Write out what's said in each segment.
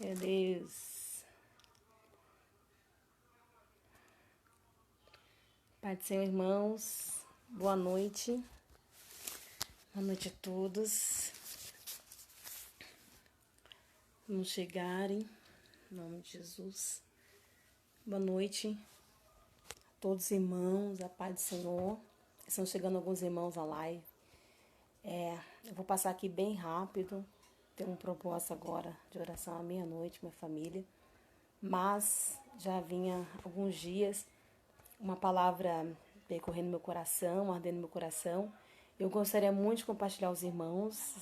Meu Deus. Pai do Senhor, irmãos. Boa noite. Boa noite a todos. Vamos chegarem. Em nome de Jesus. Boa noite a todos os irmãos. A paz do Senhor. Estão chegando alguns irmãos à live. Eu vou passar aqui bem rápido. Tenho um propósito agora de oração à meia-noite, minha família. Mas já vinha alguns dias uma palavra percorrendo meu coração, ardendo meu coração. Eu gostaria muito de compartilhar aos irmãos.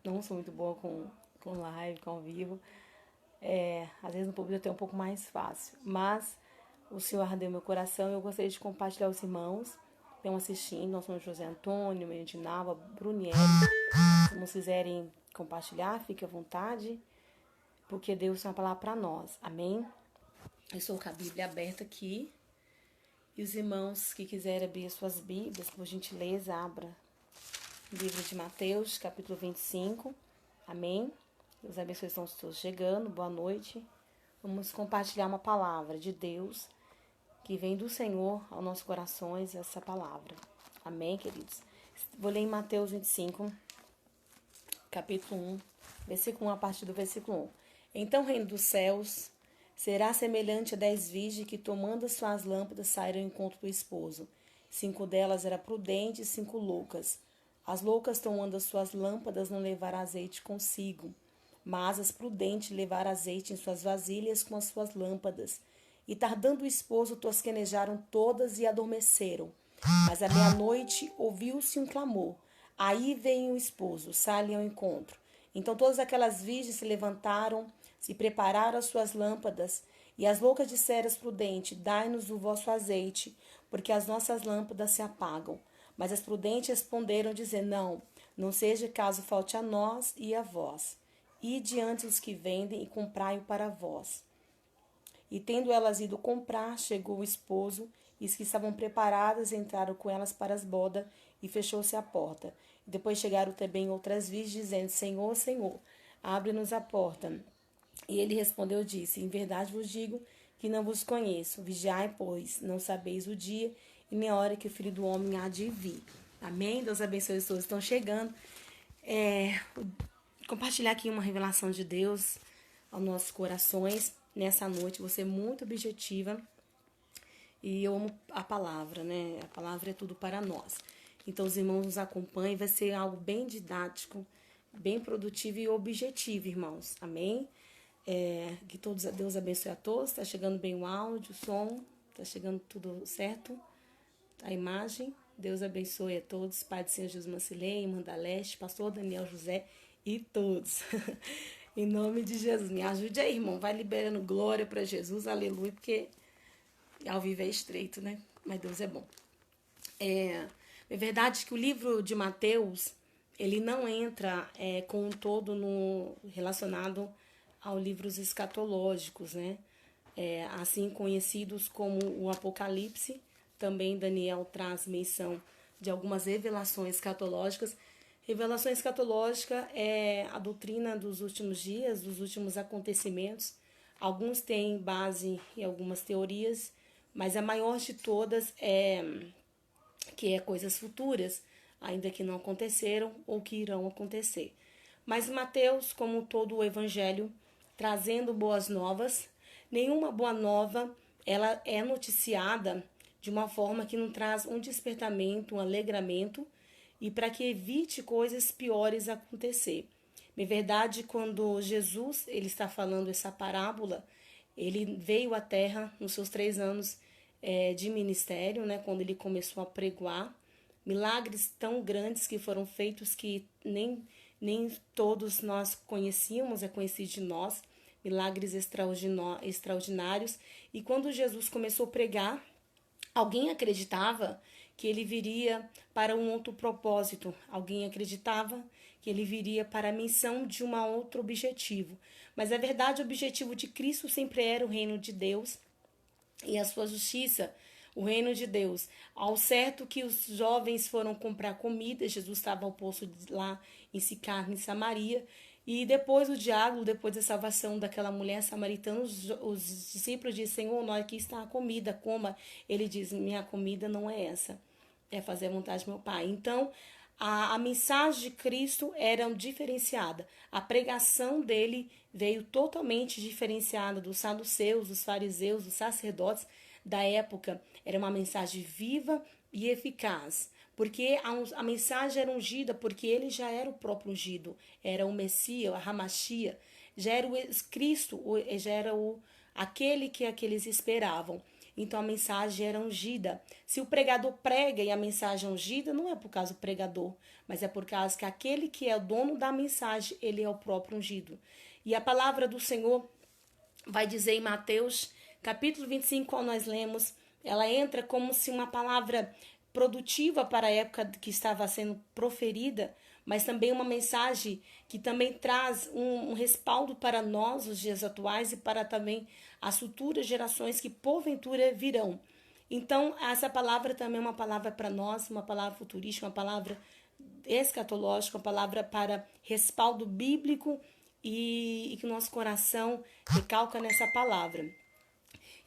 Não sou muito boa com live, com ao vivo. Às vezes no público até um pouco mais fácil. Mas o Senhor ardeu meu coração e eu gostaria de compartilhar aos irmãos que estão assistindo. Nós somos José Antônio, Medinava, Bruniel. Se não quiserem compartilhar, fique à vontade. Porque Deus tem uma palavra para nós. Amém? Eu estou com a Bíblia aberta aqui. E os irmãos que quiserem abrir suas Bíblias, por gentileza, abra o livro de Mateus, capítulo 25. Amém? Deus abençoe, estão todos chegando. Boa noite. Vamos compartilhar uma palavra de Deus que vem do Senhor aos nossos corações, essa palavra. Amém, queridos? Vou ler em Mateus 25, capítulo 1, versículo 1, a partir do versículo 1. Então o reino dos céus será semelhante a 10 virgens que, tomando as suas lâmpadas, saíram ao encontro do esposo. 5 delas eram prudentes e 5 loucas. As loucas, tomando as suas lâmpadas, não levaram azeite consigo, mas as prudentes levaram azeite em suas vasilhas com as suas lâmpadas. E tardando o esposo, tosquenejaram todas e adormeceram. Mas à meia-noite ouviu-se um clamor. Aí vem o esposo, sai-lhe ao encontro. Então todas aquelas virgens se levantaram, se prepararam as suas lâmpadas, e as loucas disseram às prudentes: dai-nos o vosso azeite, porque as nossas lâmpadas se apagam. Mas as prudentes responderam, dizendo: não seja caso falte a nós e a vós. E diante dos que vendem, e comprai-o para vós. E tendo elas ido comprar, chegou o esposo, e os que estavam preparadas entraram com elas para as bodas, e fechou-se a porta. E depois chegaram também outras virgens, dizendo: Senhor, Senhor, abre-nos a porta. E ele respondeu e disse: em verdade vos digo que não vos conheço. Vigiai, pois, não sabeis o dia e nem a hora que o Filho do Homem há de vir. Amém? Deus abençoe os todos. Estão chegando. Compartilhar aqui uma revelação de Deus aos nossos corações. Nessa noite, vou ser muito objetiva. E eu amo a palavra, né? A palavra é tudo para nós. Então, os irmãos nos acompanhem. Vai ser algo bem didático, bem produtivo e objetivo, irmãos. Amém? Que todos, Deus abençoe a todos. Está chegando bem o áudio, o som. Está chegando tudo certo. A imagem. Deus abençoe a todos. Pai do Senhor Jesus Mancilei, Manda Leste, Pastor Daniel José e todos. Em nome de Jesus. Me ajude aí, irmão. Vai liberando glória para Jesus. Aleluia. Porque ao vivo é estreito, né? Mas Deus é bom. É verdade que o livro de Mateus, ele não entra com um todo relacionado aos livros escatológicos, né? Assim conhecidos como o Apocalipse. Também Daniel traz menção de algumas revelações escatológicas. Revelação escatológica é a doutrina dos últimos dias, dos últimos acontecimentos. Alguns têm base em algumas teorias, mas a maior de todas é coisas futuras, ainda que não aconteceram ou que irão acontecer. Mas Mateus, como todo o evangelho, trazendo boas novas, nenhuma boa nova ela é noticiada de uma forma que não traz um despertamento, um alegramento, e para que evite coisas piores acontecer. Na verdade, quando Jesus ele está falando essa parábola, ele veio à Terra nos seus 3 anos de ministério, né, quando ele começou a pregoar, milagres tão grandes que foram feitos que nem todos nós conhecíamos, é conhecido de nós, milagres extraordinários. E quando Jesus começou a pregar, alguém acreditava que ele viria para um outro propósito. Alguém acreditava que ele viria para a missão de um outro objetivo. Mas, na verdade, o objetivo de Cristo sempre era o reino de Deus e a sua justiça, o reino de Deus. Ao certo que os jovens foram comprar comida, Jesus estava ao poço lá em Sicar, em Samaria, E depois do diálogo, depois da salvação daquela mulher samaritana, os discípulos dizem, Senhor, nós aqui está a comida, coma. Ele diz, minha comida não é essa, é fazer a vontade do meu Pai. Então, a mensagem de Cristo era diferenciada. A pregação dele veio totalmente diferenciada dos saduceus, dos fariseus, dos sacerdotes da época. Era uma mensagem viva e eficaz. Porque a mensagem era ungida, porque ele já era o próprio ungido. Era o Messias, a Hamashia. Já era o Cristo, já era aquele que aqueles esperavam. Então a mensagem era ungida. Se o pregador prega e a mensagem é ungida, não é por causa do pregador, mas é por causa que aquele que é o dono da mensagem, ele é o próprio ungido. E a palavra do Senhor vai dizer em Mateus, capítulo 25, qual nós lemos, ela entra como se uma palavra produtiva para a época que estava sendo proferida, mas também uma mensagem que também traz um respaldo para nós, os dias atuais, e para também as futuras gerações que porventura virão. Então, essa palavra também é uma palavra para nós, uma palavra futurística, uma palavra escatológica, uma palavra para respaldo bíblico e que o nosso coração recalca nessa palavra.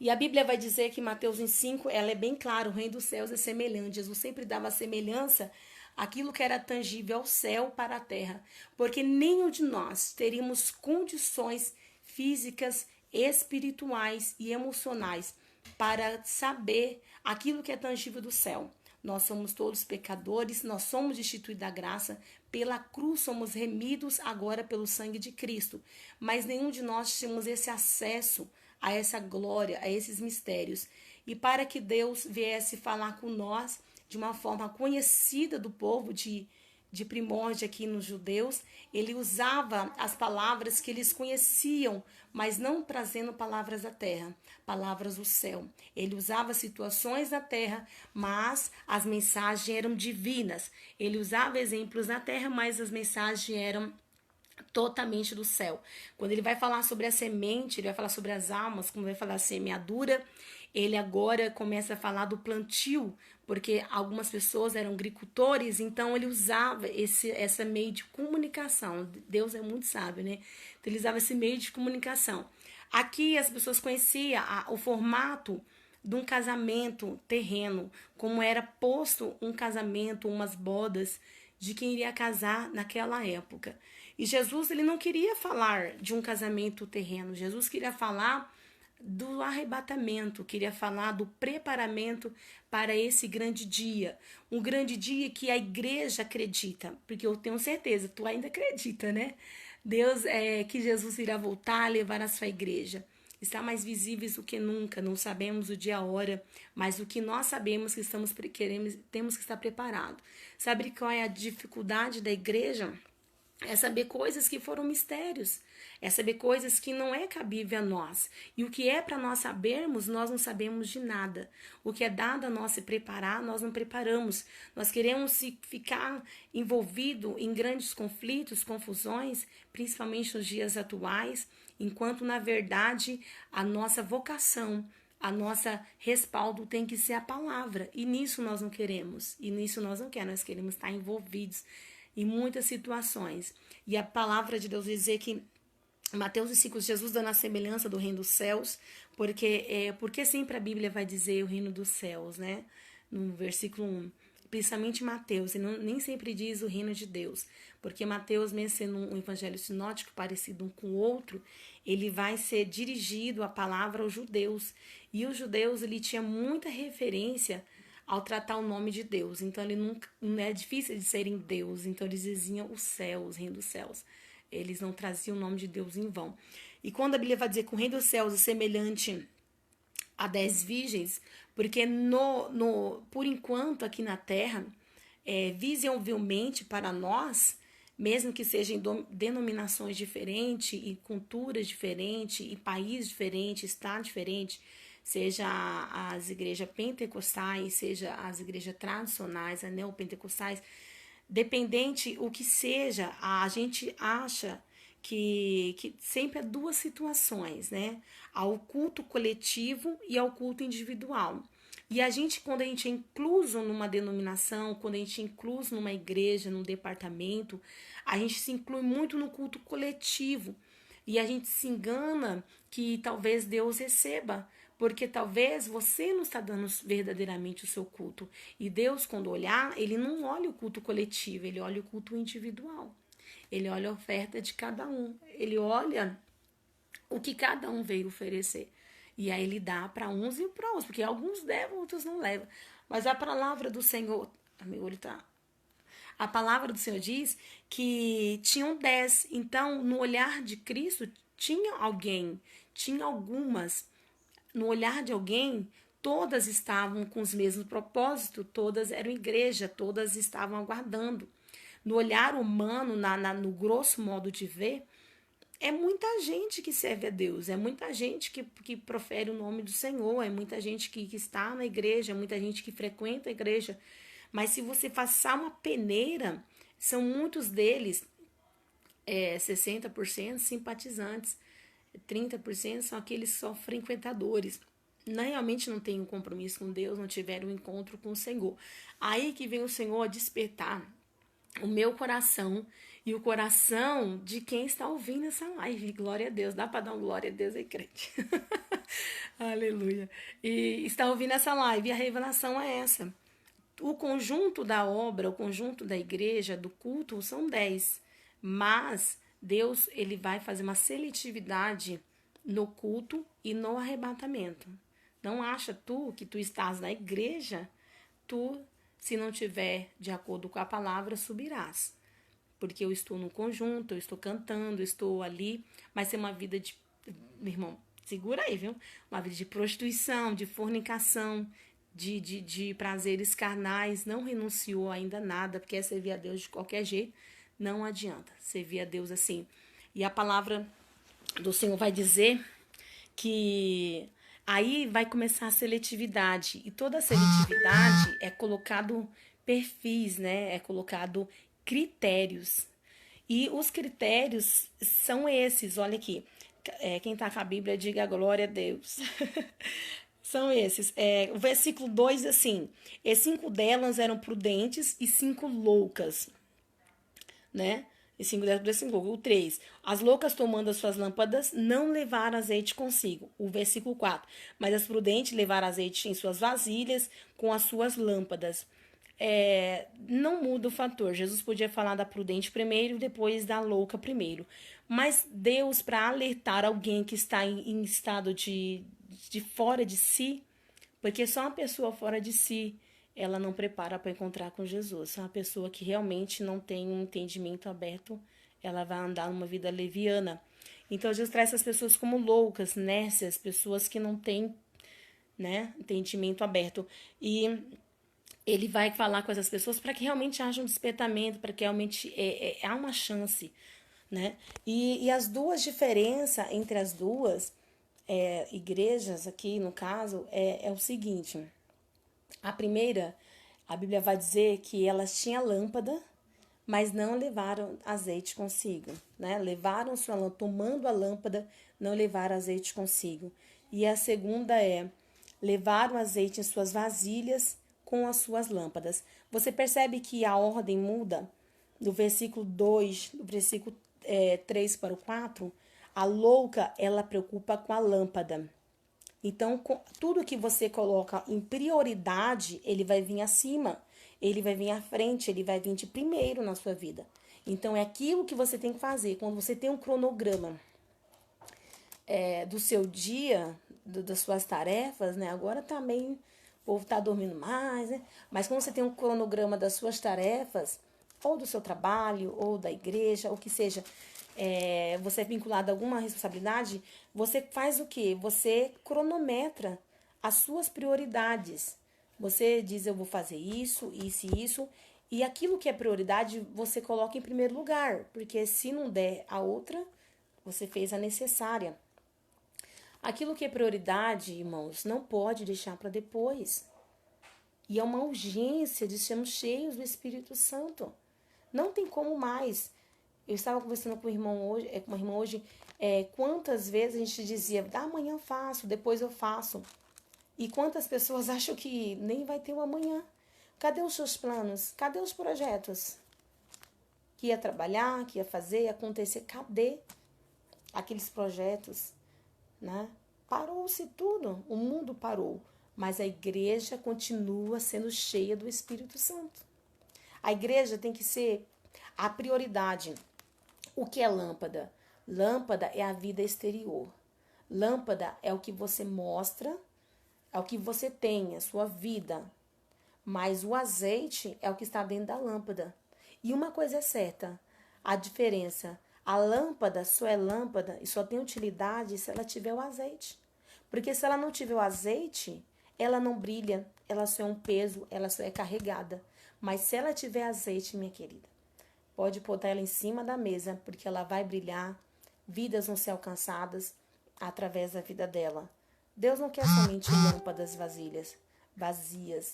E a Bíblia vai dizer que Mateus 5, ela é bem clara, o reino dos céus é semelhante. Jesus sempre dava semelhança àquilo que era tangível ao céu para a terra, porque nenhum de nós teríamos condições físicas, espirituais e emocionais para saber aquilo que é tangível do céu. Nós somos todos pecadores, nós somos destituídos da graça, pela cruz somos remidos agora pelo sangue de Cristo, mas nenhum de nós temos esse acesso a essa glória, a esses mistérios. E para que Deus viesse falar com nós de uma forma conhecida do povo de primórdia aqui nos judeus, ele usava as palavras que eles conheciam, mas não trazendo palavras da terra, palavras do céu. Ele usava situações da terra, mas as mensagens eram divinas. Ele usava exemplos da terra, mas as mensagens eram totalmente do céu. Quando ele vai falar sobre a semente, ele vai falar sobre as almas, como vai falar semeadura, ele agora começa a falar do plantio, porque algumas pessoas eram agricultores, então ele usava essa meio de comunicação. Deus é muito sábio, né? Então ele usava esse meio de comunicação. Aqui as pessoas conheciam o formato de um casamento terreno, como era posto um casamento, umas bodas de quem iria casar naquela época. E Jesus, ele não queria falar de um casamento terreno. Jesus queria falar do arrebatamento, queria falar do preparamento para esse grande dia. Um grande dia que a igreja acredita, porque eu tenho certeza, tu ainda acredita, né? Deus, que Jesus irá voltar a levar a sua igreja. Está mais visíveis do que nunca, não sabemos o dia e a hora, mas o que nós sabemos que temos que estar preparados. Sabe qual é a dificuldade da igreja? É saber coisas que foram mistérios, é saber coisas que não é cabível a nós. E o que é para nós sabermos, nós não sabemos de nada. O que é dado a nós se preparar, nós não preparamos. Nós queremos ficar envolvido em grandes conflitos, confusões, principalmente nos dias atuais, enquanto na verdade a nossa vocação, a nossa respaldo tem que ser a palavra. E nisso nós não queremos. E nisso nós não queremos, nós queremos estar envolvidos em muitas situações. E a palavra de Deus dizer que Mateus 5, Jesus dando a semelhança do reino dos céus, porque sempre a Bíblia vai dizer o reino dos céus, né? No versículo 1. Principalmente Mateus, e nem sempre diz o reino de Deus, porque Mateus, mesmo sendo um evangelho sinótico parecido um com o outro, ele vai ser dirigido a palavra aos judeus, e os judeus, ele tinha muita referência ao tratar o nome de Deus, então ele não é difícil de serem Deus, então eles diziam os céus, reino dos céus, eles não traziam o nome de Deus em vão. E quando a Bíblia vai dizer que o reino dos céus é semelhante a 10 virgens, porque por enquanto aqui na terra, visivelmente para nós, mesmo que sejam denominações diferentes, e culturas diferentes, e países diferentes, estado diferente, seja as igrejas pentecostais, seja as igrejas tradicionais, as neopentecostais, dependente o que seja, a gente acha que sempre há duas situações, né? Ao culto coletivo e ao culto individual. E a gente, quando a gente é incluso numa denominação, quando a gente é incluso numa igreja, num departamento, a gente se inclui muito no culto coletivo. E a gente se engana que talvez Deus receba, porque talvez você não está dando verdadeiramente o seu culto. E Deus, quando olhar, ele não olha o culto coletivo, ele olha o culto individual. Ele olha a oferta de cada um. Ele olha o que cada um veio oferecer. E aí ele dá para uns e para outros, porque alguns levam, outros não levam. Mas a palavra do Senhor, meu olho tá. A palavra do Senhor diz que tinham 10. Então, no olhar de Cristo, tinha alguém, tinha algumas. No olhar de alguém, todas estavam com os mesmos propósitos, todas eram igreja, todas estavam aguardando. No olhar humano, no grosso modo de ver, é muita gente que serve a Deus, é muita gente que profere o nome do Senhor, é muita gente que está na igreja, é muita gente que frequenta a igreja. Mas se você passar uma peneira, são muitos deles, 60% simpatizantes, 30% são aqueles só frequentadores. Realmente não tem um compromisso com Deus, não tiveram um encontro com o Senhor. Aí que vem o Senhor a despertar o meu coração e o coração de quem está ouvindo essa live. Glória a Deus. Dá para dar um glória a Deus aí, crente? Aleluia. E está ouvindo essa live. E a revelação é essa. O conjunto da obra, o conjunto da igreja, do culto, são 10. Mas Deus, ele vai fazer uma seletividade no culto e no arrebatamento. Não acha tu que tu estás na igreja, tu, se não tiver de acordo com a palavra, subirás. Porque eu estou no conjunto, eu estou cantando, eu estou ali, mas é uma vida de... Meu irmão, segura aí, viu? Uma vida de prostituição, de fornicação, de prazeres carnais, não renunciou ainda a nada, porque é servir a Deus de qualquer jeito, não adianta servir a Deus assim. E a palavra do Senhor vai dizer que aí vai começar a seletividade, e toda a seletividade é colocado perfis, né? É colocado critérios. E os critérios são esses, olha aqui. Quem está com a Bíblia, diga glória a Deus. São esses. O versículo 2 diz assim: e 5 delas eram prudentes e 5 loucas, né? E 5 delas, 5 loucas. O 3. As loucas, tomando as suas lâmpadas, não levaram azeite consigo. O versículo 4. Mas as prudentes levaram azeite em suas vasilhas com as suas lâmpadas. Não muda o fator. Jesus podia falar da prudente primeiro e depois da louca primeiro. Mas Deus, para alertar alguém que está em estado de fora de si, porque só uma pessoa fora de si, ela não prepara para encontrar com Jesus. É uma pessoa que realmente não tem um entendimento aberto, ela vai andar numa vida leviana. Então Jesus traz essas pessoas como loucas, nécias, pessoas que não têm, né, entendimento aberto. E ele vai falar com essas pessoas para que realmente haja um despertamento, para que realmente há uma chance, né? E as duas diferenças entre as duas igrejas aqui, no caso, é o seguinte. A primeira, a Bíblia vai dizer que elas tinham lâmpada, mas não levaram azeite consigo, né? Levaram sua lâmpada, tomando a lâmpada, não levaram azeite consigo. E a segunda levaram azeite em suas vasilhas com as suas lâmpadas. Você percebe que a ordem muda do versículo 2, do versículo 3 para o 4? A louca, ela preocupa com a lâmpada. Então, tudo que você coloca em prioridade, ele vai vir acima, ele vai vir à frente, ele vai vir de primeiro na sua vida. Então, é aquilo que você tem que fazer. Quando você tem um cronograma do seu dia, das suas tarefas, né? Agora também o povo tá dormindo mais, né? Mas quando você tem um cronograma das suas tarefas, ou do seu trabalho, ou da igreja, ou que seja, você é vinculado a alguma responsabilidade, você faz o quê? Você cronometra as suas prioridades. Você diz, eu vou fazer isso, isso e isso, e aquilo que é prioridade, você coloca em primeiro lugar, porque se não der a outra, você fez a necessária. Aquilo que é prioridade, irmãos, não pode deixar para depois. E é uma urgência de sermos cheios do Espírito Santo. Não tem como mais. Eu estava conversando com uma irmã hoje, quantas vezes a gente dizia, amanhã eu faço, depois eu faço. E quantas pessoas acham que nem vai ter o amanhã? Cadê os seus planos? Cadê os projetos? Que ia trabalhar, que ia fazer, ia acontecer. Cadê aqueles projetos, né? Parou-se tudo, o mundo parou. Mas a igreja continua sendo cheia do Espírito Santo. A igreja tem que ser a prioridade. O que é lâmpada? Lâmpada é a vida exterior. Lâmpada é o que você mostra, é o que você tem, a sua vida. Mas o azeite é o que está dentro da lâmpada. E uma coisa é certa, a diferença. A lâmpada só é lâmpada e só tem utilidade se ela tiver o azeite. Porque se ela não tiver o azeite, ela não brilha, ela só é um peso, ela só é carregada. Mas se ela tiver azeite, minha querida, pode botar ela em cima da mesa, porque ela vai brilhar, vidas vão ser alcançadas através da vida dela. Deus não quer somente lâmpadas vazias.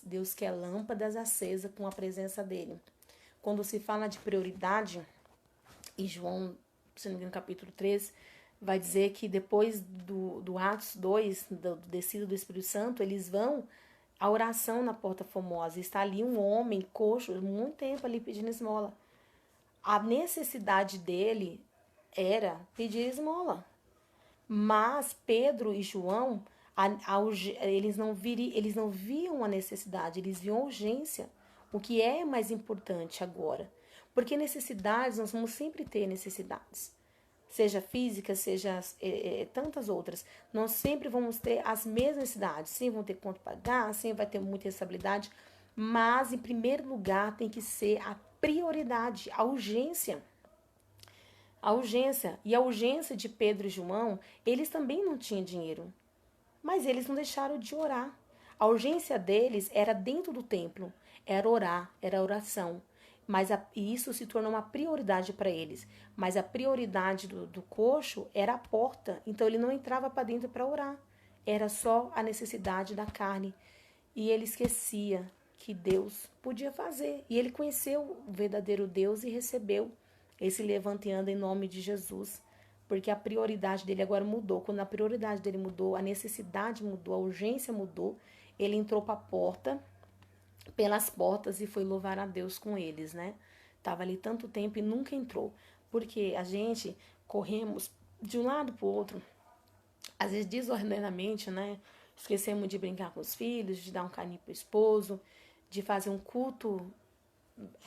Deus quer lâmpadas acesas com a presença dele. Quando se fala de prioridade, e João, se não me engano, capítulo 3, vai dizer que depois do Atos 2, do descido do Espírito Santo, eles vão à oração na Porta Formosa. Está ali um homem coxo, muito tempo ali pedindo esmola. A necessidade dele era pedir esmola. Mas Pedro e João, eles não viam a necessidade, eles viam a urgência. O que é mais importante agora? Porque necessidades, nós vamos sempre ter necessidades. Seja física, seja tantas outras. Nós sempre vamos ter as mesmas necessidades. Sim, vão ter quanto pagar, sim, vai ter muita estabilidade. Mas, em primeiro lugar, tem que ser a prioridade, a urgência. A urgência. E a urgência de Pedro e João, eles também não tinham dinheiro. Mas eles não deixaram de orar. A urgência deles era dentro do templo. Era orar, era oração. E isso se tornou uma prioridade para eles. Mas a prioridade do coxo era a porta. Então ele não entrava para dentro para orar. Era só a necessidade da carne. E ele esquecia que Deus podia fazer. E ele conheceu o verdadeiro Deus e recebeu esse levanteando em nome de Jesus. Porque a prioridade dele agora mudou. Quando a prioridade dele mudou, a necessidade mudou, a urgência mudou. Ele entrou para a porta, pelas portas, e foi louvar a Deus com eles, né? Tava ali tanto tempo e nunca entrou. Porque a gente corremos de um lado para o outro, às vezes desordenadamente, né? Esquecemos de brincar com os filhos, de dar um carinho pro esposo, de fazer um culto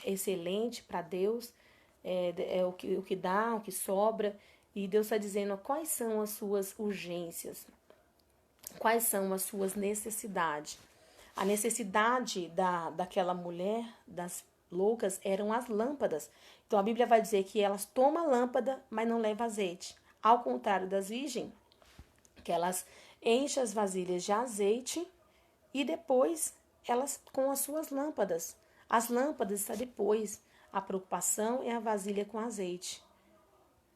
excelente para Deus, o que dá, o que sobra. E Deus está dizendo quais são as suas urgências, quais são as suas necessidades. A necessidade daquela mulher, das loucas, eram as lâmpadas. Então a Bíblia vai dizer que elas tomam a lâmpada, mas não levam azeite. Ao contrário das virgens, que elas enchem as vasilhas de azeite e depois elas com as suas lâmpadas. As lâmpadas estão depois. A preocupação é a vasilha com azeite.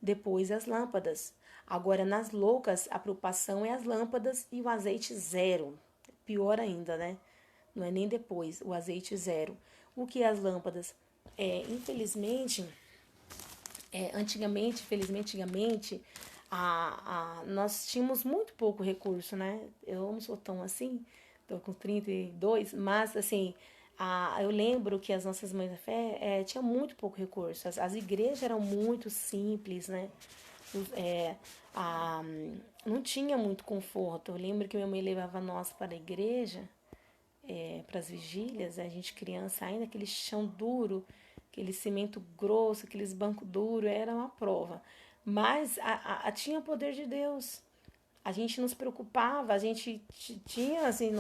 Depois as lâmpadas. Agora nas loucas a preocupação é as lâmpadas e o azeite zero. Pior ainda, né? Não é nem depois, o azeite zero. O que é as lâmpadas? Infelizmente, antigamente, nós tínhamos muito pouco recurso, né? Eu não sou tão assim, tô com 32, mas assim, eu lembro que as nossas mães da fé tinham muito pouco recurso. As igrejas eram muito simples, né? Não tinha muito conforto. Eu lembro que minha mãe levava nós para a igreja, para as vigílias, a gente criança ainda, aquele chão duro, aquele cimento grosso, aqueles bancos duros, era uma prova. Mas tinha poder de Deus. A gente nos preocupava, a gente tinha assim,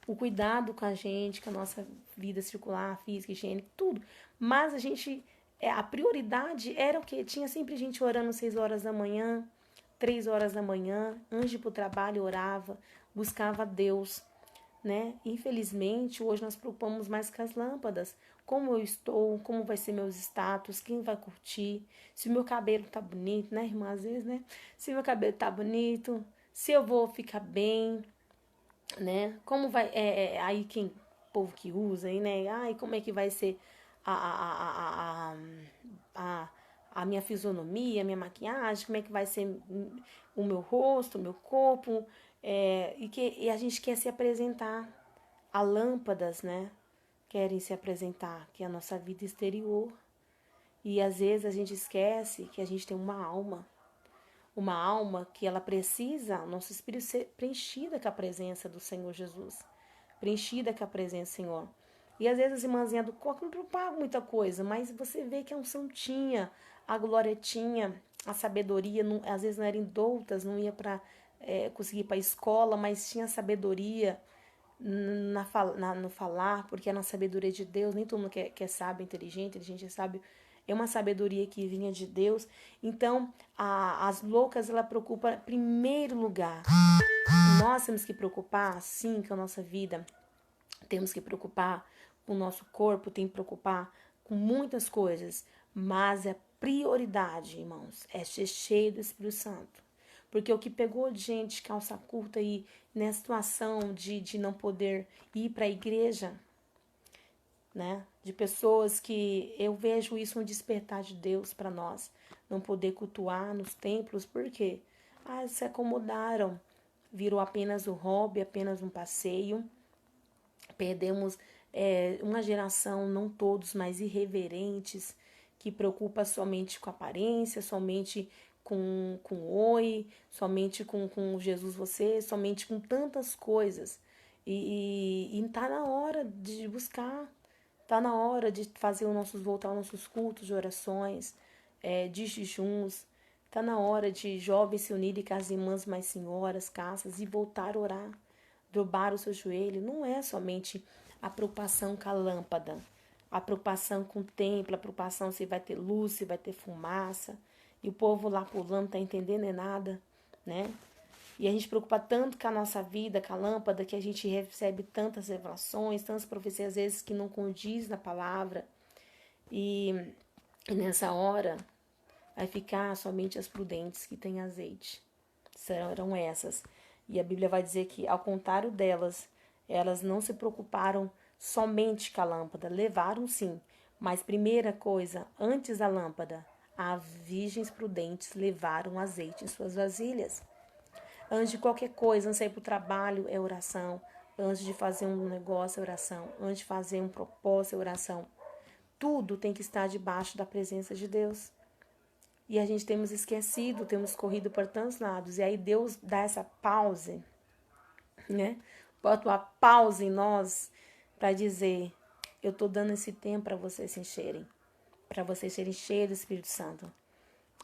o cuidado com a gente, com a nossa vida circular, física, higiênica, tudo. Mas a prioridade era o quê? Tinha sempre gente orando 6 horas da manhã, 3 horas da manhã, antes de ir para o trabalho, orava, buscava Deus, né? Infelizmente, hoje nós preocupamos mais com as lâmpadas. Como eu estou, como vai ser meus status, quem vai curtir, se o meu cabelo tá bonito, né, irmã? Às vezes, né? Se o meu cabelo tá bonito, se eu vou ficar bem, né? Como vai, aí quem, povo que usa aí, né? Ai, como é que vai ser a, a, a, a, a minha fisionomia, a minha maquiagem, como é que vai ser o meu rosto, o meu corpo, e a gente quer se apresentar a lâmpadas, né? Querem se apresentar, que é a nossa vida exterior. E às vezes a gente esquece que a gente tem uma alma que ela precisa, o nosso espírito ser preenchida com a presença do Senhor Jesus, preenchida com a presença do Senhor. E às vezes as irmãzinhas do corpo não propagam muita coisa, mas você vê que a unção tinha, a glória tinha, a sabedoria, não, às vezes não eram doutas, não ia para conseguir ir para a escola, mas tinha sabedoria no falar, porque era uma sabedoria de Deus, nem todo mundo que é sábio, inteligente é sábio, é uma sabedoria que vinha de Deus. Então, as loucas, ela preocupa em primeiro lugar. Nós temos que preocupar, sim, com a nossa vida, temos que preocupar com o nosso corpo, tem que preocupar com muitas coisas, mas a prioridade, irmãos, é ser cheio do Espírito Santo. Porque o que pegou de gente calça curta aí, nessa situação de não poder ir para a igreja, né? De pessoas que eu vejo isso um despertar de Deus para nós, não poder cultuar nos templos, por quê? Se acomodaram, virou apenas um hobby, apenas um passeio. Perdemos uma geração, não todos, mas irreverentes, que preocupa somente com a aparência, somente com oi, somente com Jesus você, somente com tantas coisas. E tá na hora de buscar, tá na hora de fazer voltar aos nossos cultos de orações, de jejuns. Tá na hora de jovens se unirem com as irmãs mais senhoras, caças, e voltar a orar, dobrar o seu joelho. Não é somente a preocupação com a lâmpada, a preocupação com o templo, a preocupação se vai ter luz, se vai ter fumaça, e o povo lá pulando, tá entendendo nada, né? E a gente preocupa tanto com a nossa vida, com a lâmpada, que a gente recebe tantas revelações, tantas profecias, às vezes, que não condiz na palavra. E nessa hora, vai ficar somente as prudentes que têm azeite. Serão essas. E a Bíblia vai dizer que, ao contrário delas, elas não se preocuparam somente com a lâmpada. Levaram sim, mas primeira coisa, antes da lâmpada, as virgens prudentes levaram azeite em suas vasilhas. Antes de qualquer coisa, antes de ir para o trabalho, é oração. Antes de fazer um negócio, é oração. Antes de fazer um propósito, é oração. Tudo tem que estar debaixo da presença de Deus. E a gente temos esquecido, temos corrido por tantos lados. E aí Deus dá essa pausa, né? Bota uma pausa em nós para dizer: eu estou dando esse tempo para vocês se encherem, para vocês serem cheios do Espírito Santo,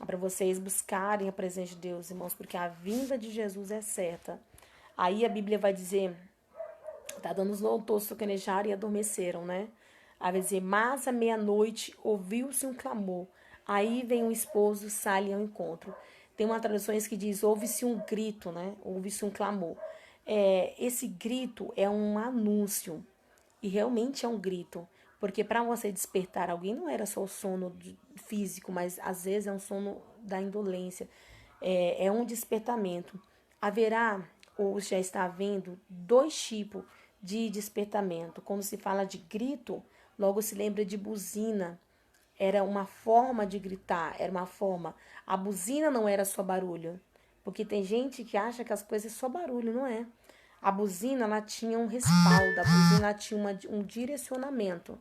para vocês buscarem a presença de Deus, irmãos, porque a vinda de Jesus é certa. Aí a Bíblia vai dizer, tá dando os loucos socanejaram e adormeceram, né? Aí vai dizer: mas à meia-noite ouviu-se um clamor. Aí vem o esposo, sai ao encontro. Tem uma tradução que diz: ouve-se um grito, né? Ouve-se um clamor. Esse grito é um anúncio. E realmente é um grito. Porque para você despertar alguém, não era só o sono físico, mas às vezes é um sono da indolência. É um despertamento. Haverá, ou já está havendo, dois tipos de despertamento. Quando se fala de grito, logo se lembra de buzina. Era uma forma de gritar, era uma forma. A buzina não era só barulho, porque tem gente que acha que as coisas é só barulho, não é? A buzina, ela tinha um respaldo, a buzina tinha um direcionamento.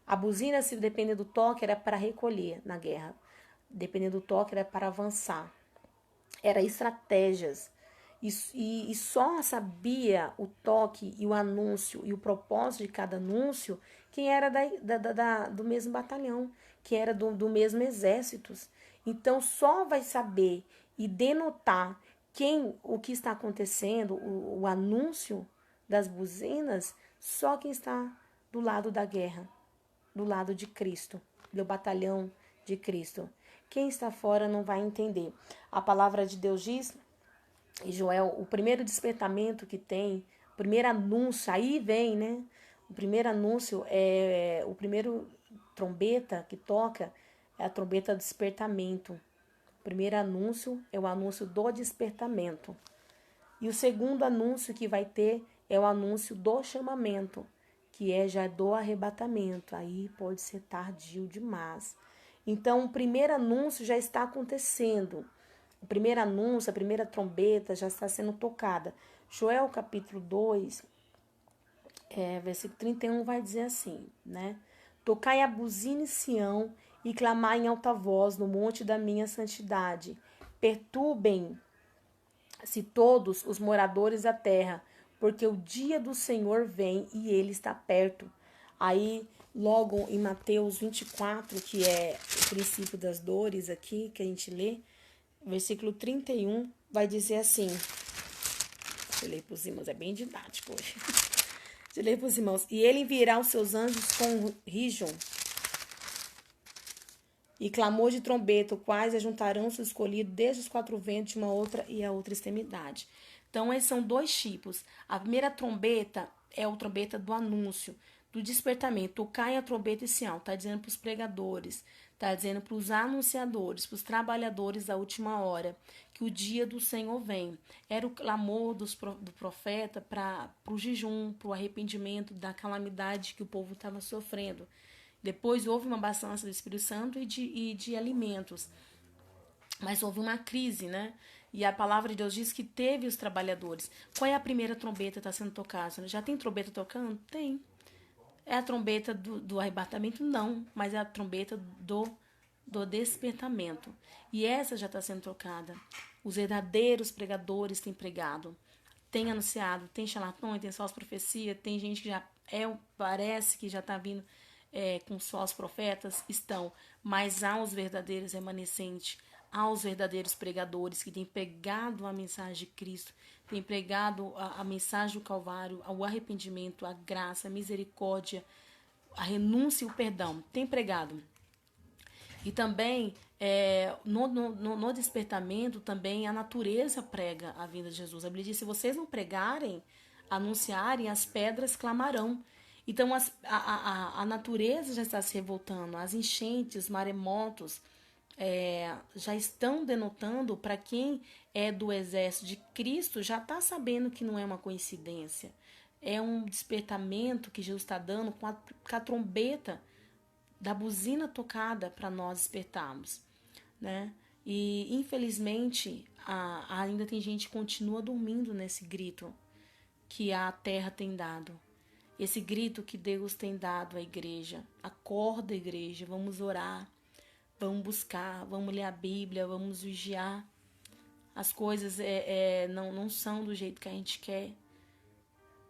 A buzina, se depender do toque, era para recolher na guerra. Dependendo do toque, era para avançar. Era estratégias. E só sabia o toque e o anúncio e o propósito de cada anúncio quem era do mesmo batalhão, que era do mesmo exército. Então só vai saber e denotar o que está acontecendo, o anúncio das buzinas, só quem está do lado da guerra, do lado de Cristo, do batalhão de Cristo. Quem está fora não vai entender. A palavra de Deus diz, e Joel, o primeiro despertamento que tem, o primeiro anúncio, aí vem, né? O primeiro anúncio o primeiro trombeta que toca é a trombeta do despertamento. O primeiro anúncio é o anúncio do despertamento. E o segundo anúncio que vai ter é o anúncio do chamamento, que já do arrebatamento. Aí pode ser tardio demais. Então, o primeiro anúncio já está acontecendo. O primeiro anúncio, a primeira trombeta já está sendo tocada. Joel capítulo 2, versículo 31 vai dizer assim, né? Tocai a buzina em Sião e clamai em alta voz no monte da minha santidade. Perturbem-se todos os moradores da terra, porque o dia do Senhor vem e ele está perto. Aí, logo em Mateus 24, que é o princípio das dores aqui, que a gente lê, versículo 31, vai dizer assim. Deixa eu ler para os irmãos, é bem didático hoje. Deixa eu ler para os irmãos. E ele enviará os seus anjos com rijom e clamor de trombeta, quais ajuntarão os escolhidos desde os quatro ventos de uma outra e a outra extremidade. Então, esses são dois tipos. A primeira trombeta é a trombeta do anúncio, do despertamento. Tocai a trombeta em Sião, está dizendo para os pregadores, está dizendo para os anunciadores, para os trabalhadores da última hora, que o dia do Senhor vem. Era o clamor do profeta para o jejum, para o arrependimento da calamidade que o povo estava sofrendo. Depois houve uma bastança do Espírito Santo e de alimentos. Mas houve uma crise, né? E a palavra de Deus diz que teve os trabalhadores. Qual é a primeira trombeta que está sendo tocada? Já tem trombeta tocando? Tem. É a trombeta do arrebatamento? Não. Mas é a trombeta do despertamento. E essa já está sendo tocada. Os verdadeiros pregadores têm pregado. Tem anunciado. Tem charlatões, tem só as profecias. Tem gente que já parece que já está vindo com só os profetas, estão, mas há os verdadeiros remanescentes, há os verdadeiros pregadores que têm pregado a mensagem de Cristo, têm pregado a mensagem do Calvário, o arrependimento, a graça, a misericórdia, a renúncia e o perdão, tem pregado. E também, no despertamento, também a natureza prega a vinda de Jesus. A Bíblia diz, se vocês não pregarem, anunciarem, as pedras clamarão. Então, a natureza já está se revoltando, as enchentes, os maremotos já estão denotando para quem é do exército de Cristo, já está sabendo que não é uma coincidência. É um despertamento que Jesus está dando com a trombeta da buzina tocada para nós despertarmos, né? E, infelizmente, ainda tem gente que continua dormindo nesse grito que a terra tem dado. Esse grito que Deus tem dado à igreja. Acorda, igreja, vamos orar, vamos buscar, vamos ler a Bíblia, vamos vigiar. As coisas não são do jeito que a gente quer.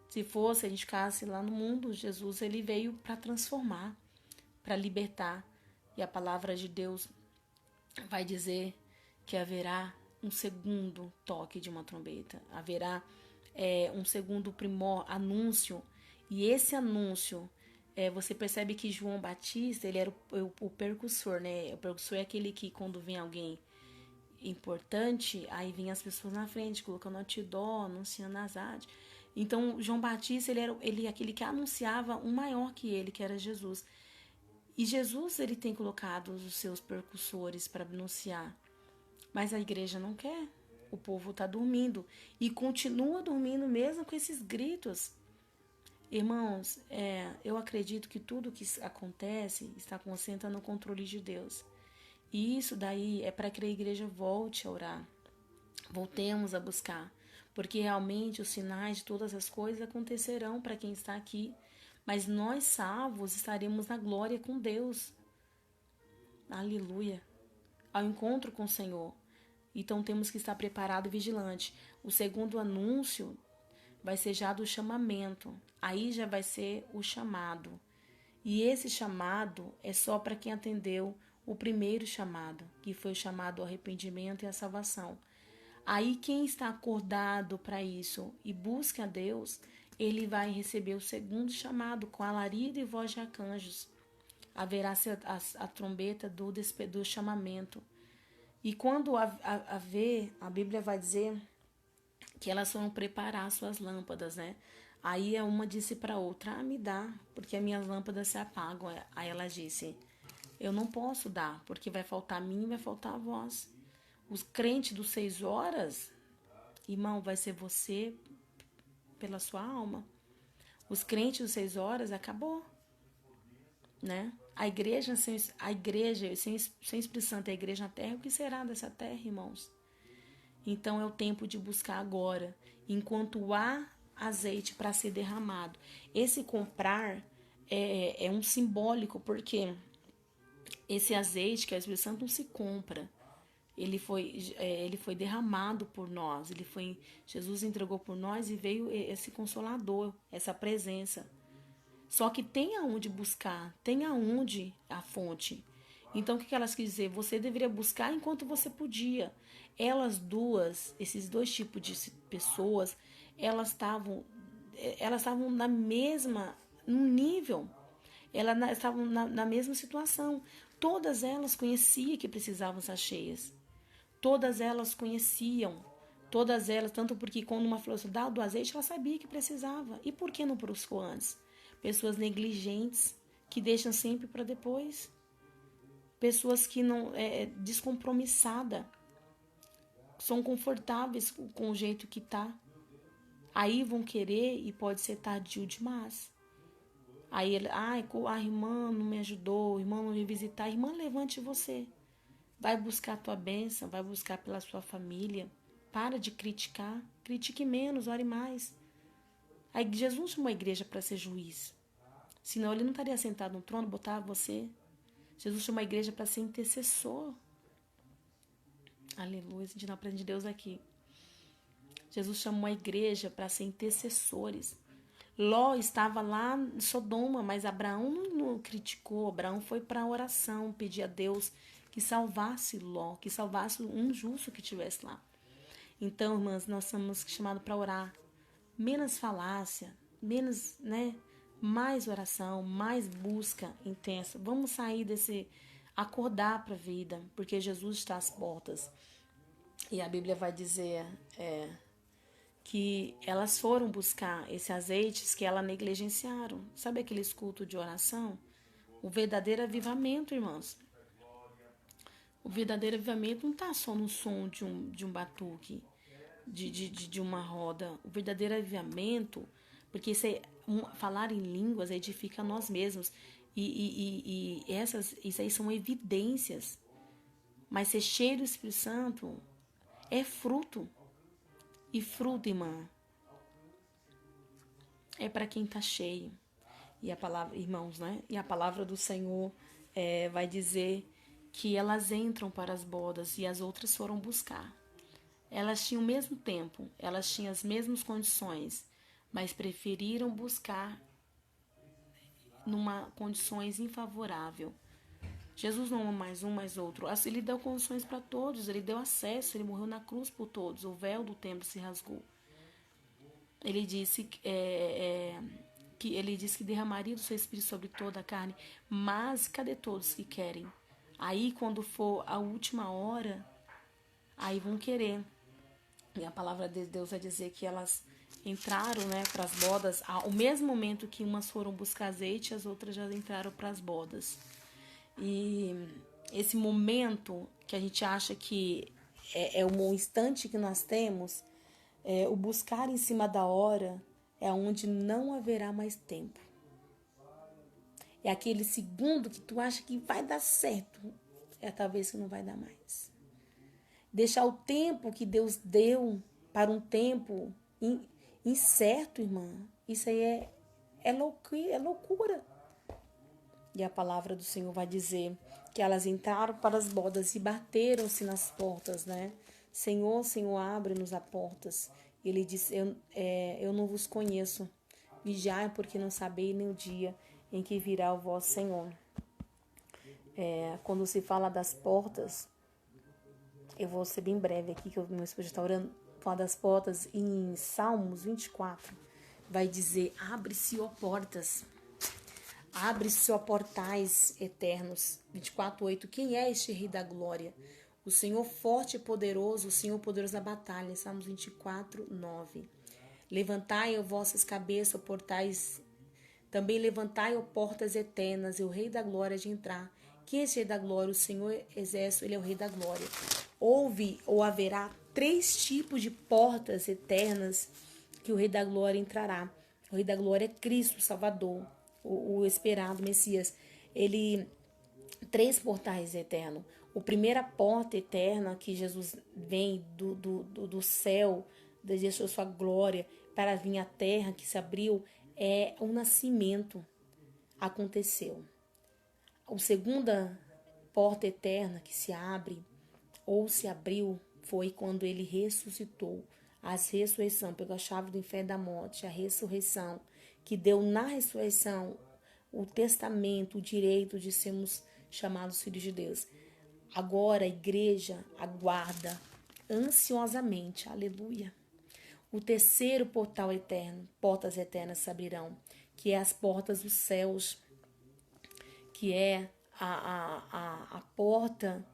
Se fosse, a gente ficasse lá no mundo, Jesus ele veio para transformar, para libertar. E a palavra de Deus vai dizer que haverá um segundo toque de uma trombeta. Haverá um segundo anúncio. E esse anúncio, você percebe que João Batista, ele era o percussor, né? O percussor é aquele que quando vem alguém importante, aí vem as pessoas na frente, colocando outdoor, anunciando as artes. Então, João Batista, ele aquele que anunciava um maior que ele, que era Jesus. E Jesus, ele tem colocado os seus percussores para anunciar. Mas a igreja não quer. O povo está dormindo. E continua dormindo mesmo com esses gritos. Irmãos, eu acredito que tudo que acontece está concentrado no controle de Deus. E isso daí é para que a igreja volte a orar. Voltemos a buscar. Porque realmente os sinais de todas as coisas acontecerão para quem está aqui. Mas nós, salvos, estaremos na glória com Deus. Aleluia. Ao encontro com o Senhor. Então temos que estar preparado e vigilante. O segundo anúncio vai ser já do chamamento. Aí já vai ser o chamado. E esse chamado é só para quem atendeu o primeiro chamado, que foi o chamado ao arrependimento e à salvação. Aí quem está acordado para isso e busca a Deus, ele vai receber o segundo chamado com alarido e voz de arcanjos. Haverá a trombeta do chamamento. E quando a Bíblia vai dizer que elas foram preparar suas lâmpadas, né? Aí uma disse para outra, me dá, porque as minhas lâmpadas se apagam. Aí ela disse, eu não posso dar, porque vai faltar a mim e vai faltar a vós. Os crentes dos 6 horas, irmão, vai ser você pela sua alma. Os crentes dos 6 horas, acabou, né? sem Espírito Santo, a igreja na terra, o que será dessa terra, irmãos? Então é o tempo de buscar agora, enquanto há azeite para ser derramado. Esse comprar é um simbólico, porque esse azeite, que é o Espírito Santo, não se compra. Ele foi derramado por nós. Jesus entregou por nós e veio esse Consolador, essa presença. Só que tem aonde buscar, tem aonde a fonte. Então, o que elas quis dizer? Você deveria buscar enquanto você podia. Elas duas, esses dois tipos de pessoas, elas estavam na mesma, num nível. Elas estavam na mesma situação. Todas elas conheciam que precisavam estar cheias. Todas elas conheciam. Todas elas, tanto porque quando uma falou assim, dá do azeite, ela sabia que precisava. E por que não buscou antes? Pessoas negligentes, que deixam sempre para depois. Pessoas que não descompromissada, são confortáveis com o jeito que tá. Aí vão querer e pode ser tardio demais. Aí ele, a irmã não me ajudou, o irmão não veio visitar. Irmã, levante você. Vai buscar a tua bênção, vai buscar pela sua família. Para de criticar, critique menos, ore mais. Aí Jesus não chamou a igreja para ser juiz. Senão ele não estaria sentado no trono, botava você. Jesus chamou a igreja para ser intercessor. Aleluia, a gente não aprende de Deus aqui. Jesus chamou a igreja para ser intercessores. Ló estava lá em Sodoma, mas Abraão não criticou. Abraão foi para a oração, pedir a Deus que salvasse Ló, que salvasse um justo que estivesse lá. Então, irmãs, nós somos chamados para orar. Menos falácia, menos, mais oração, mais busca intensa. Vamos sair acordar para a vida, porque Jesus está às portas. E a Bíblia vai dizer que elas foram buscar esses azeites que elas negligenciaram. Sabe aqueles cultos de oração? O verdadeiro avivamento, irmãos. O verdadeiro avivamento não está só no som de um batuque, de uma roda. O verdadeiro avivamento, porque falar em línguas edifica nós mesmos. E isso aí são evidências. Mas ser cheio do Espírito Santo é fruto. E fruto, irmã, é para quem está cheio. E a palavra, irmãos, E a palavra do Senhor vai dizer que elas entram para as bodas e as outras foram buscar. Elas tinham o mesmo tempo, elas tinham as mesmas condições, mas preferiram buscar numa condições infavoráveis. Jesus não ama mais um, mais outro. Ele deu condições para todos, ele deu acesso, ele morreu na cruz por todos. O véu do templo se rasgou. Ele disse que derramaria do seu espírito sobre toda a carne, mas cadê todos que querem? Aí, quando for a última hora, aí vão querer. E a palavra de Deus vai dizer que elas entraram, para as bodas, ao mesmo momento que umas foram buscar azeite, as outras já entraram para as bodas. E esse momento que a gente acha que é um instante que nós temos, o buscar em cima da hora é onde não haverá mais tempo. É aquele segundo que tu acha que vai dar certo, talvez que não vai dar mais. Deixar o tempo que Deus deu para um tempo incerto, irmã, isso aí é loucura. E a palavra do Senhor vai dizer que elas entraram para as bodas e bateram-se nas portas, Senhor, Senhor, abre-nos as portas. E ele disse, eu não vos conheço. Vigiai, porque não sabeis nem o dia em que virá o vosso Senhor. Quando se fala das portas, eu vou ser bem breve aqui, que o meu esposo está orando, fala das portas em Salmos 24, vai dizer, abre-se, ó portas, abre-se, ó portais eternos. 24:8, quem é este Rei da Glória? O Senhor forte e poderoso, o Senhor poderoso na batalha. Salmos 24:9. Levantai, ó vossas cabeças, ó portais, também levantai, ó portas eternas, e o Rei da Glória de entrar. Quem é esse Rei da Glória? O Senhor exército, ele é o Rei da Glória. Houve ou haverá 3 tipos de portas eternas que o Rei da Glória entrará. O Rei da Glória é Cristo, o Salvador, o esperado Messias. ele 3 portais eternos. A primeira porta eterna que Jesus vem do céu, desde a sua glória, para vir à terra que se abriu, é o nascimento. Aconteceu. A segunda porta eterna que se abre, ou se abriu, foi quando ele ressuscitou. A ressurreição, pegou a chave do inferno e da morte, a ressurreição, que deu na ressurreição o testamento, o direito de sermos chamados filhos de Deus. Agora a igreja aguarda ansiosamente, aleluia, o terceiro portal eterno, portas eternas se abrirão, que é as portas dos céus, que é a porta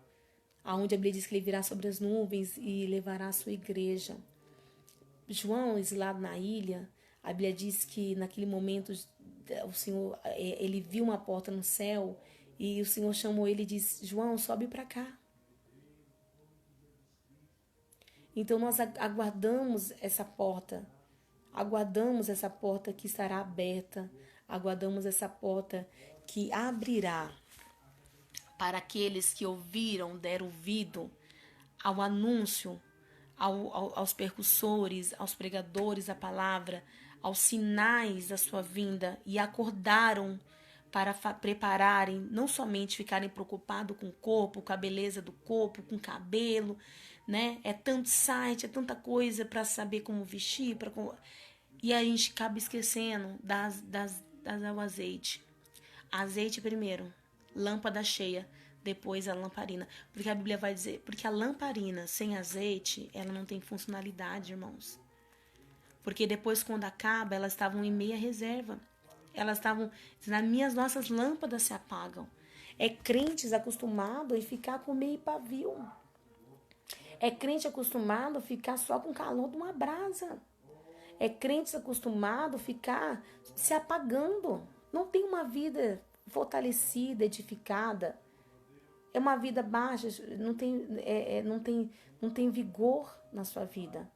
aonde a Bíblia diz que ele virá sobre as nuvens e levará a sua igreja. João, exilado na ilha, a Bíblia diz que naquele momento o Senhor, ele viu uma porta no céu e o Senhor chamou ele e disse: João, sobe para cá. Então nós aguardamos essa porta que estará aberta, aguardamos essa porta que abrirá para aqueles que ouviram, deram ouvido ao anúncio, aos percussores, aos pregadores da palavra, aos sinais da sua vinda e acordaram para prepararem, não somente ficarem preocupados com o corpo, com a beleza do corpo, com o cabelo, né? É tanto site, é tanta coisa para saber como vestir, e a gente acaba esquecendo ao azeite. Azeite primeiro, lâmpada cheia, depois a lamparina. Porque a Bíblia vai dizer, porque a lamparina sem azeite, ela não tem funcionalidade, irmãos. Porque depois, quando acaba, elas estavam em meia reserva. Elas estavam, nas nossas lâmpadas se apagam. É crentes acostumado a ficar com meio pavio. É crente acostumado a ficar só com o calor de uma brasa. É crente acostumado a ficar se apagando. Não tem uma vida fortalecida, edificada. É uma vida baixa, não tem vigor na sua vida.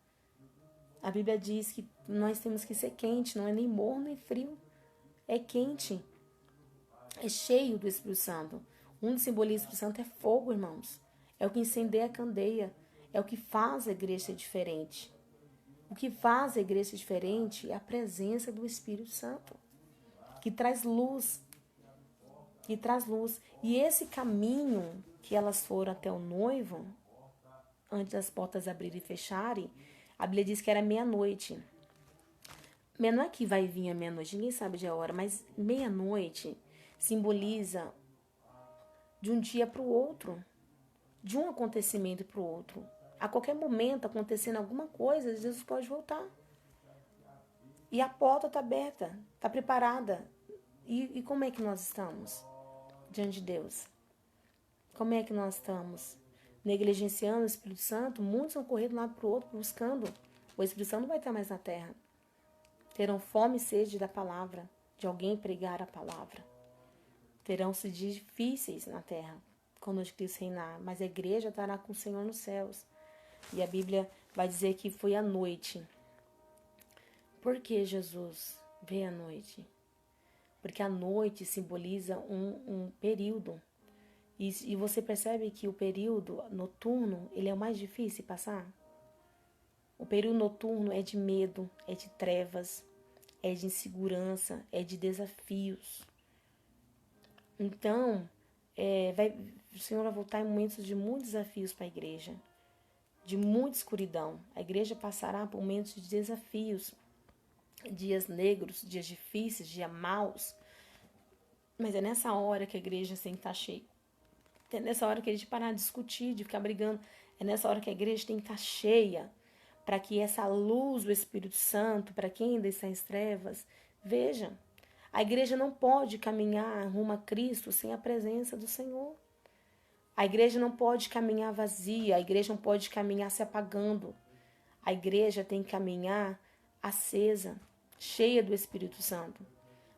A Bíblia diz que nós temos que ser quente, não é nem morno nem frio. É quente. É cheio do Espírito Santo. Um dos simbolismos do Espírito Santo é fogo, irmãos. É o que incendeia a candeia. É o que faz a igreja ser diferente. O que faz a igreja ser diferente é a presença do Espírito Santo, que traz luz. E esse caminho que elas foram até o noivo, antes das portas abrirem e fecharem, a Bíblia diz que era meia-noite. Não é que vai vir a meia-noite, ninguém sabe de a hora, mas meia-noite simboliza de um dia para o outro, de um acontecimento para o outro. A qualquer momento, acontecendo alguma coisa, Jesus pode voltar. E a porta está aberta, está preparada. E como é que nós estamos diante de Deus? Como é que nós estamos? Negligenciando o Espírito Santo? Muitos vão correr de um lado para o outro buscando. O Espírito Santo não vai estar mais na terra. Terão fome e sede da palavra, de alguém pregar a palavra. Terão dias difíceis na terra, quando Cristo reinar, mas a igreja estará com o Senhor nos céus. E a Bíblia vai dizer que foi à noite. Por que Jesus veio à noite? Porque a noite simboliza um período. E você percebe que o período noturno, ele é o mais difícil de passar? O período noturno é de medo, é de trevas, é de insegurança, é de desafios. Então, o Senhor vai voltar em momentos de muitos desafios para a igreja, de muita escuridão. A igreja passará por momentos de desafios, dias negros, dias difíceis, dias maus. Mas é nessa hora que a igreja tem que estar cheia. É nessa hora que a gente parar de discutir, de ficar brigando. É nessa hora que a igreja tem que estar cheia, para que essa luz do Espírito Santo, para quem ainda está em trevas, veja. A igreja não pode caminhar rumo a Cristo sem a presença do Senhor. A igreja não pode caminhar vazia, a igreja não pode caminhar se apagando. A igreja tem que caminhar acesa, cheia do Espírito Santo,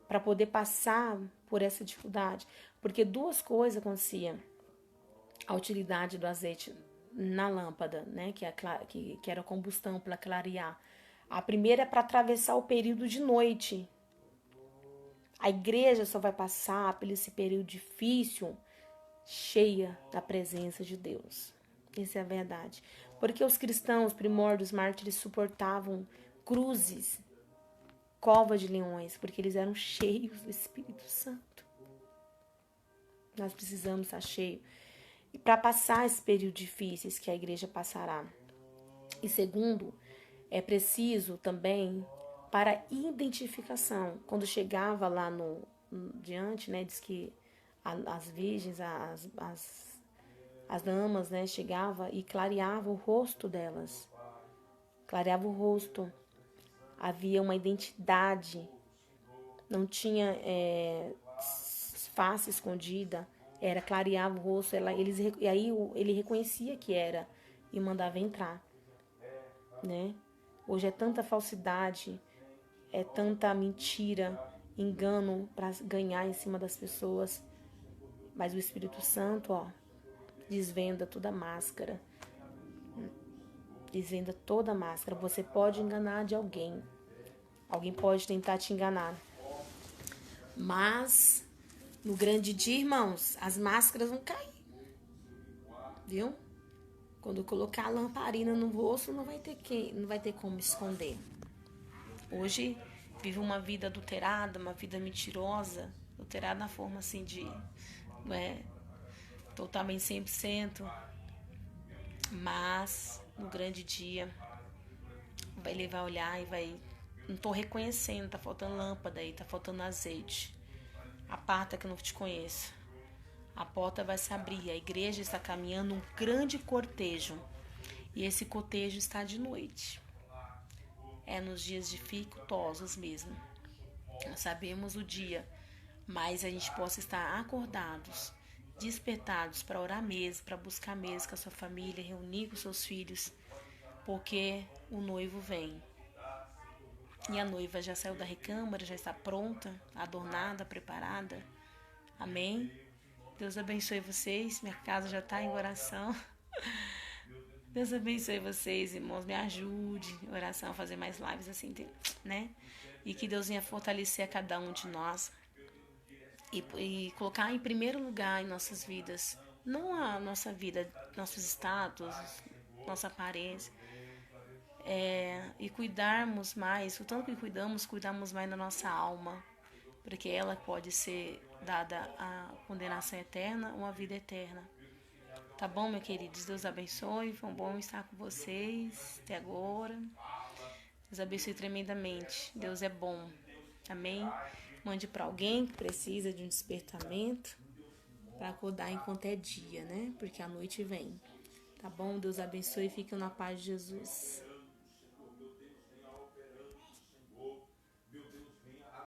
para poder passar por essa dificuldade. Porque duas coisas aconteciam. A utilidade do azeite na lâmpada, né, que era combustão para clarear. A primeira é para atravessar o período de noite. A igreja só vai passar por esse período difícil cheia da presença de Deus. Essa é a verdade. Porque os cristãos primórdios mártires suportavam cruzes, cova de leões, porque eles eram cheios do Espírito Santo. Nós precisamos estar cheios. E para passar esses períodos difíceis que a igreja passará. E segundo, é preciso também para identificação. Quando chegava lá no diante, né, diz que as virgens, as damas, né, chegava e clareava o rosto delas. Clareava o rosto. Havia uma identidade. Não tinha face escondida. Era clareava o rosto. E aí ele reconhecia que era e mandava entrar. Né? Hoje é tanta falsidade, é tanta mentira, engano para ganhar em cima das pessoas. Mas o Espírito Santo, ó, desvenda toda a máscara. Desvenda toda a máscara. Você pode enganar de alguém. Alguém pode tentar te enganar. Mas, no grande dia, irmãos, as máscaras vão cair. Viu? Quando colocar a lamparina no rosto, não vai ter como esconder. Hoje, vive uma vida adulterada, uma vida mentirosa. Adulterada na forma assim de... Não é totalmente 100%. Mas, no grande dia, ele vai olhar e vai... Não tô reconhecendo, tá faltando lâmpada aí, tá faltando azeite. Aparta que eu não te conheço. A porta vai se abrir, a igreja está caminhando um grande cortejo. E esse cortejo está de noite. É nos dias dificultosos mesmo. Nós sabemos o dia, mas a gente possa estar acordados, despertados para orar mesmo, para buscar mesmo com a sua família, reunir com seus filhos, porque o noivo vem. E a noiva já saiu da recâmara, já está pronta, adornada, preparada. Amém? Deus abençoe vocês. Minha casa já está em oração. Deus abençoe vocês, irmãos. Me ajude em oração a fazer mais lives assim, né? E que Deus venha fortalecer a cada um de nós. E colocar em primeiro lugar em nossas vidas. Não a nossa vida, nossos status, nossa aparência. E cuidarmos mais, o tanto que cuidarmos mais da nossa alma, porque ela pode ser dada a condenação eterna ou a vida eterna. Tá bom, meus queridos? Deus abençoe, foi um bom estar com vocês até agora. Deus abençoe tremendamente, Deus é bom, amém? Mande para alguém que precisa de um despertamento para acordar enquanto é dia, né? Porque a noite vem. Tá bom? Deus abençoe e fiquem na paz de Jesus.